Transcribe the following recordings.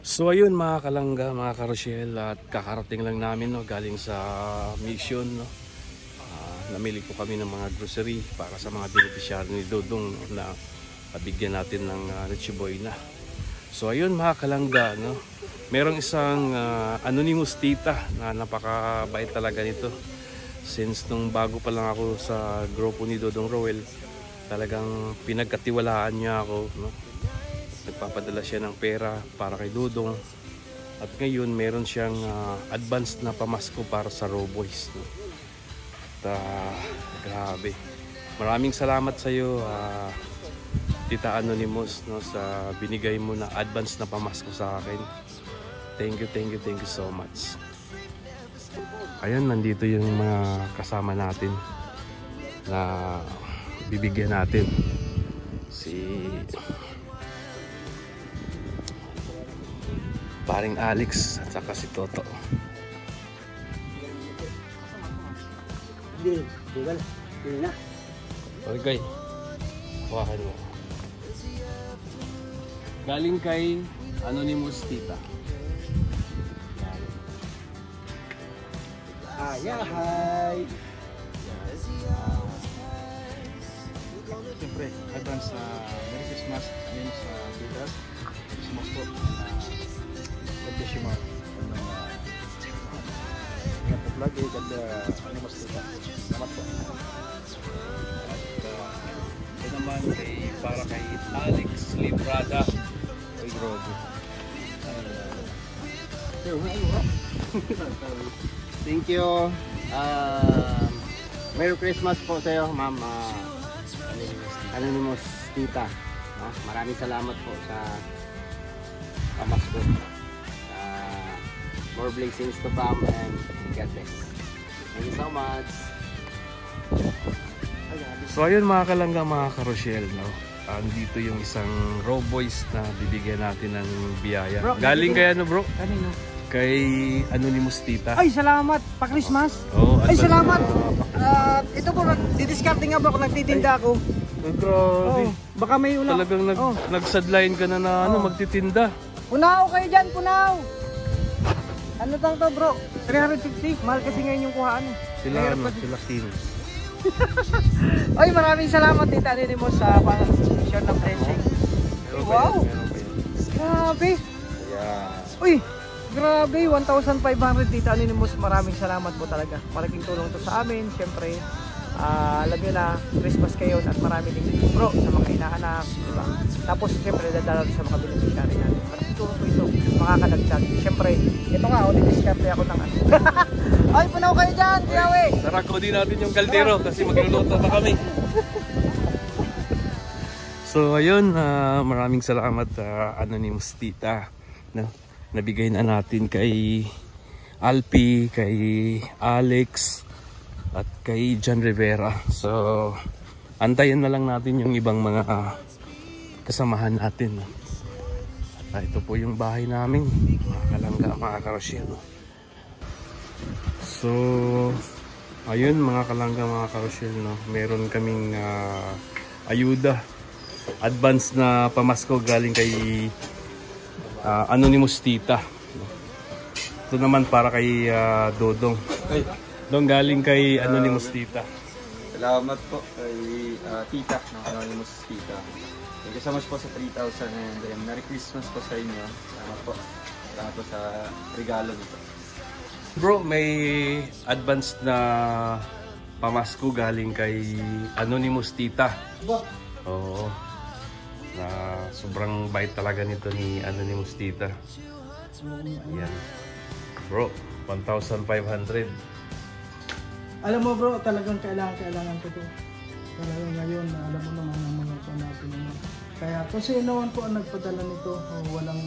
So ayun mga kalangga, mga karosyel, at kakarating lang namin galing sa mission. Namili po kami ng mga grocery para sa mga beneficiary ni Dodong na bigyan natin ng Richie Boy na. So ayun mga kalangga, merong isang anonymous tita na napakabait talaga nito. Since nung bago pa lang ako sa grupo ni Dodong Roel, talagang pinagkatiwalaan niya ako, nagpapadala siya ng pera para kay Dodong. At ngayon meron siyang advance na pamasko para sa Raw Boys. At grabe. Maraming salamat sa iyo, Tita Anonymous, sa binigay mo na advance na pamasko sa akin. Thank you so much. Ayun, nandito yung mga kasama natin na bibigyan natin. Si paring Alex at saka si Toto. Okay, hawakan mo. Galing kay Anonymous Tita. Hi! Siyempre, advance Merry Christmas ngayon sa Titas. Christmas po. God bless you mga. Ganda vlog eh, ganda Anonymous Tita. Salamat po. At ito naman para kay Alex Librada. Ay, grabe. Thank you. Merry Christmas po sa iyo, Ma'am Anonymous Tita. Maraming salamat po sa pamasko. More blessings to come and God bless. Thank you so much. So ayun mga kalangga, mga karosyel, andito yung isang Raw Boys na bibigyan natin ng biyaya. Bro, galing kay ano bro? Kanino? Kay Anonymous Tita. Ay, salamat! Pa-Christmas! Ay, salamat! Ito po, didiscarding nga ba ako, nagtitinda ako. Grabe. Baka may ulang. Talagang nag-sadline ka na magtitinda. Punaw kayo dyan, punaw! Ano tang to bro? 350? Mahal kasi ngayon yung kuhaan. Sila King. Ay, maraming salamat Tita Anonymous sa pang-share ng blessing. Wow! Grabe! Uy! Grabe! 1,500 Tita Anonymous. Maraming salamat po talaga. Malaking tulong to sa amin. Siyempre, alam nyo na, Christmas kayo at marami din bro sa mga inaanak, diba? Tapos siyempre dadala sa mga beneficiary natin. Malaking tulong po ito, makakadagdag. Siyempre, ito nga, discarte ako ng ano. Ay, punaw kayo dyan, Tiyawe! Tara, kodin natin yung kaldero kasi magluluto pa kami. So ayun, maraming salamat Anonymous Tita. Nabigay na natin kay Alpi, kay Alex, at kay John Rivera. So antayin na lang natin yung ibang mga kasamahan natin. At ito po yung bahay namin, mga kalangga, mga karosyel. So ayun mga kalangga, mga karosyel, meron kaming ayuda, advance na pamasko galing kay Anonymous Tita. Ito naman para kay Dodong. Dong, galing kay Anonymous Tita. Salamat po kay Tita ng Anonymous Tita. Thank you so much po sa 3,000 and Merry Christmas po sa inyo. Salamat po. Salamat po sa regalo nito. Bro, may advance na pamasko galing kay Anonymous Tita. Oo. Na sobrang bait talaga nito ni Anonymous Tita. Yan. Bro, 1,500. Alam mo bro, talagang kailangan ko to. Talagang ngayon, alam mo naman ang mga panapin naman. Kaya kung sino naman po ang nagpadala nito, walang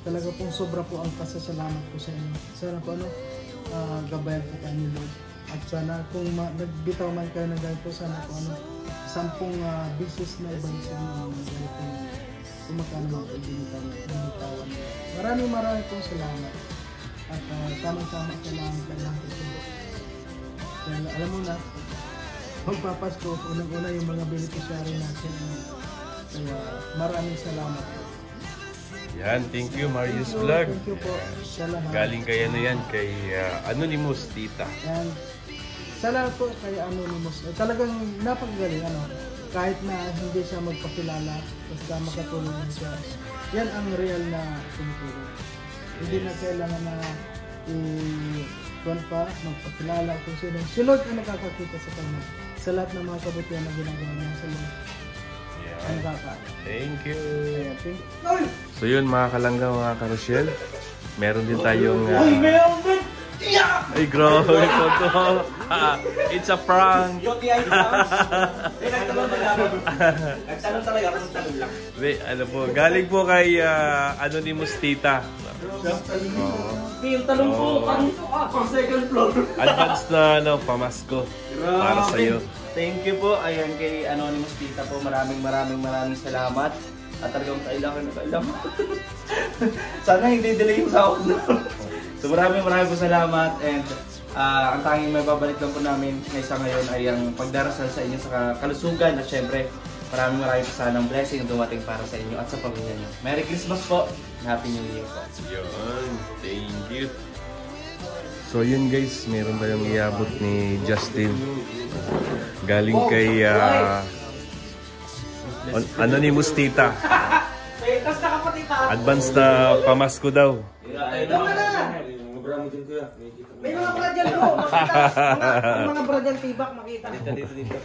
talaga pong sobra po ang pasasalamat ko sa inyo. Sana po gabayan po kayo ni Lord. At sana kung nagbitaw man kayo na ganito, sana po 10 business na ibang sa mga ganito. Kung magkano mga binitawan. Maraming pong salamat. At tamang-tama kailangan ko ito. Dahil alam mo na, magpapasko, unang-una yung mga beneficiary natin. Kaya maraming salamat. Yan, thank you Marius Vlog. Thank you po sa lahat. Galing kay ano yan, kay Anonymous Tita. Yan. Sa lahat po kay Anonymous. Talagang napakagaling ano. Kahit na hindi siya magpakilala, basta makatulong siya. Yan ang real na tumutulong. Hindi na kailangan na magpakilala kung sino. Si Lord ang nakakakita sa kanya. Sa lahat ng mga kabutihan na ginagawa niya sa Lord. Ang nakaka. Thank you. Ayan, thank you. So yun mga kalangga, mga karosyel. Meron din tayong... Ay, grabe ko to. It's a prank. Nagtanong talaga kung tanong lang. Wait, ano po, galing po kay Anonymous Tita. Yung tanong po, pang second floor. Advance na pamasko para sa iyo. Thank you po. Ayan kay Anonymous Tita po. Maraming salamat. At talagang kailangan. Sana hindi delay yung sahod na. So maraming po salamat. And ang tanging may babalik lang po namin sa ngayon ay ang pagdarasal sa inyo sa kalusugan. At syempre, maraming po sanang blessing dumating para sa inyo at sa pamilya niyo. Merry Christmas po. Happy New Year po. Yun. Thank you. So yun guys, meron tayong iabot ni Justin. Galing kay Anonymous Tita. Advance na pamasko daw. May mga bra dyan bro, makita. Mga bra dyan tibak, makita. Dito.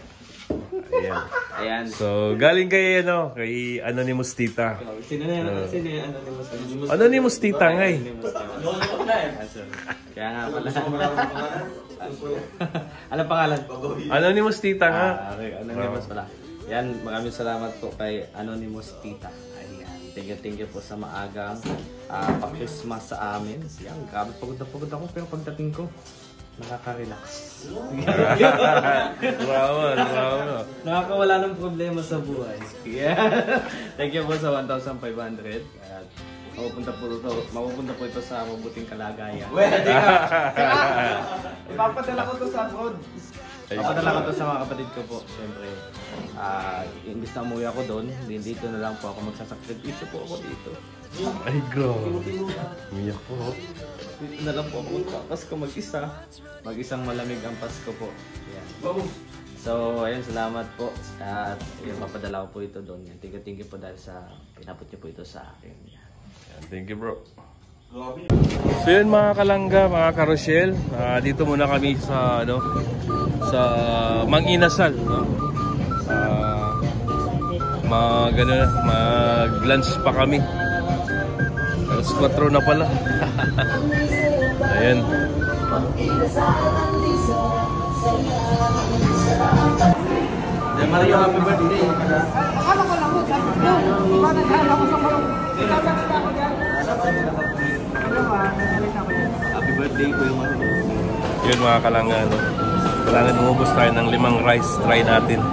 Ayan. So galing kay kay Anonymous Tita. Sino yan? Anonymous Tita nga eh. Kaya nga pala. Anong pangalan? Anonymous Tita nga. Anonymous pala. Yan, maraming salamat po kay Anonymous Tita. Ayan. Thank you po sa maagang pa-Christmas sa amin. Yan, grabe pagod ako pero pagdating ko, nakaka-relax. Wow. Nakakawala ng problema sa buhay. Yeah. Thank you po sa 1,500. At mapupunta po ito sa mabuting kalagayan. Ipapadala ko to sa abroad. Papadala ko to sa mga kapatid ko po. Siyempre, imbis na umuwi ako doon, dito na lang po ako magsasakripisyo po ako dito. Ay, grabe. Umiyak po. Dito na lang po ako magpapasko mag-isa. Mag-isang malamig ang Pasko po. Yan. So, ayun, salamat po. At yun, papadala ko po ito doon. Thank you po dahil sa pinapot niyo po ito sa akin. Yan. Thank you bro. So yun mga kalangga, mga karosyel, dito muna kami sa sa Mang Inasal, mag-lunch pa kami. Alas 4 na pala. Ayan. Mario, happy birthday! Akala ko lang po, iba naghala ko sa kulong. Ilalagay ako dyan. Happy birthday po yung Yun mga kalangga, kailangan umubos tayo ng 5 rice. Try natin.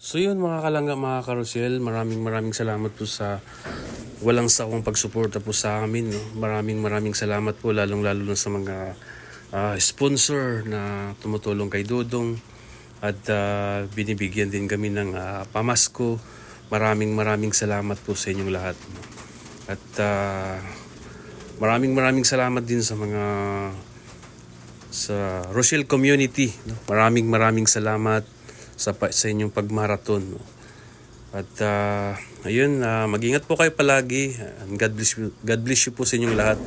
So yun mga kalangga, mga karusel, maraming salamat po sa walang sawang pagsuporta po sa amin. No? Maraming salamat po, lalong-lalo na sa mga sponsor na tumutulong kay Dodong at binibigyan din kami ng pamasko. Maraming salamat po sa inyong lahat. No? At maraming salamat din sa mga sa Rochelle community. No? Maraming salamat sa inyong pagmaraton. No? At ayun, mag-ingat po kayo palagi. And God bless you po sa inyong lahat.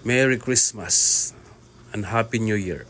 Merry Christmas and Happy New Year.